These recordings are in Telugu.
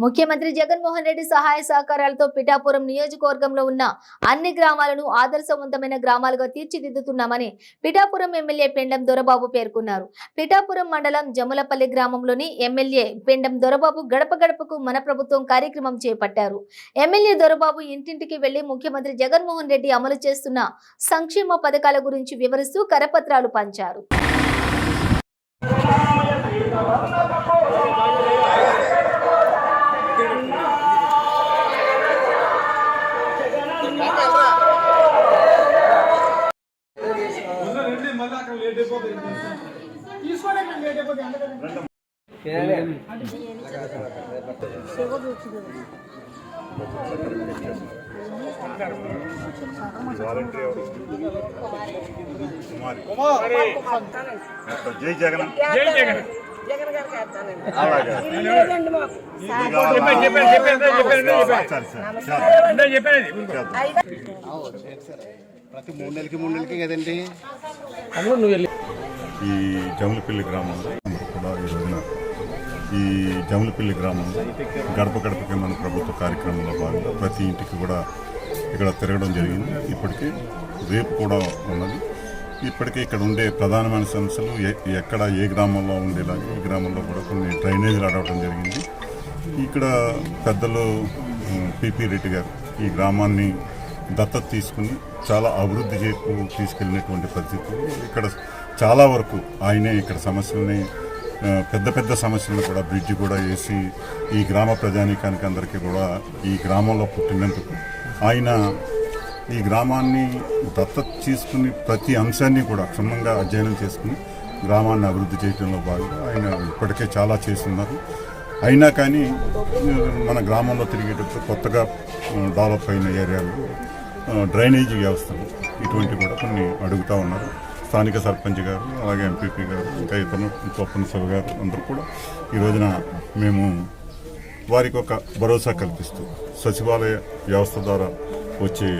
ముఖ్యమంత్రి జగన్మోహన్ రెడ్డి సహాయ సహకారాలతో పిఠాపురం నియోజకవర్గంలో ఉన్న అన్ని గ్రామాలను ఆదర్శవంతమైన గ్రామాలుగా తీర్చిదిద్దుతున్నామని పిఠాపురం ఎమ్మెల్యే పెండం దొరబాబు పేర్కొన్నారు. పిఠాపురం మండలం జములపల్లి గ్రామంలోని ఎమ్మెల్యే పెండం దొరబాబు గడప గడపకు మన ప్రభుత్వం కార్యక్రమం చేపట్టారు. ఎమ్మెల్యే దొరబాబు ఇంటింటికి వెళ్లి ముఖ్యమంత్రి జగన్మోహన్ రెడ్డి అమలు చేస్తున్న సంక్షేమ పథకాల గురించి వివరిస్తూ కరపత్రాలు పంచారు. జై జగన్ జగన్ గారికి ప్రతి 3 నెలలకి కదండి. ఈ జములపల్లి గ్రామంలో కూడా ఈ రోజున ఈ జములపల్లి గ్రామంలో గడప గడపకి మన ప్రభుత్వ కార్యక్రమంలో భాగంగా ప్రతి ఇంటికి కూడా ఇక్కడ తిరగడం జరిగింది. ఇప్పటికీ రేపు కూడా ఉన్నది. ఇప్పటికే ఇక్కడ ఉండే ప్రధానమైన సమస్యలు ఎక్కడ ఏ గ్రామంలో ఉండేలాగా ఈ గ్రామంలో కూడా కొన్ని డ్రైనేజీలు అడగడం జరిగింది. ఇక్కడ పెద్దలు పిపి రెడ్డి గారు ఈ గ్రామాన్ని దత్తత తీసుకుని చాలా అభివృద్ధి చేపు తీసుకెళ్ళినటువంటి పరిస్థితులు ఇక్కడ చాలా వరకు ఆయనే ఇక్కడ సమస్యలని పెద్ద పెద్ద సమస్యలను కూడా బ్రిడ్జి కూడా వేసి ఈ గ్రామ ప్రజానీకానికి అందరికీ కూడా ఈ గ్రామంలో పుట్టినందుకు ఆయన ఈ గ్రామాన్ని దత్తత తీసుకుని ప్రతి అంశాన్ని కూడా క్షుణ్ణంగా అధ్యయనం చేసుకుని గ్రామాన్ని అభివృద్ధి చేయడంలో భాగంగా ఆయన ఇప్పటికే చాలా చేస్తున్నారు. అయినా కానీ మన గ్రామంలో తిరిగేటప్పుడు కొత్తగా డెవలప్ అయిన ఏరియాలు డ్రైనేజీ వ్యవస్థలు ఇటువంటి కూడా కొన్ని అడుగుతూ ఉన్నారు. స్థానిక సర్పంచ్ గారు అలాగే ఎంపీపీ గారు ఇంకా ఇతను కొప్పన శివ గారు అందరూ కూడా ఈ రోజున మేము వారికి ఒక భరోసా కల్పిస్తూ సచివాలయ వ్యవస్థ ద్వారా వచ్చే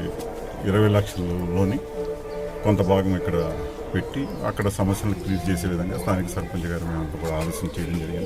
20 లక్షలలోని కొంత భాగం ఇక్కడ పెట్టి అక్కడ సమస్యలను క్లియర్ చేసే విధంగా స్థానిక సర్పంచ్ గారు మేమంతా కూడా ఆలోచన చేయడం జరిగింది.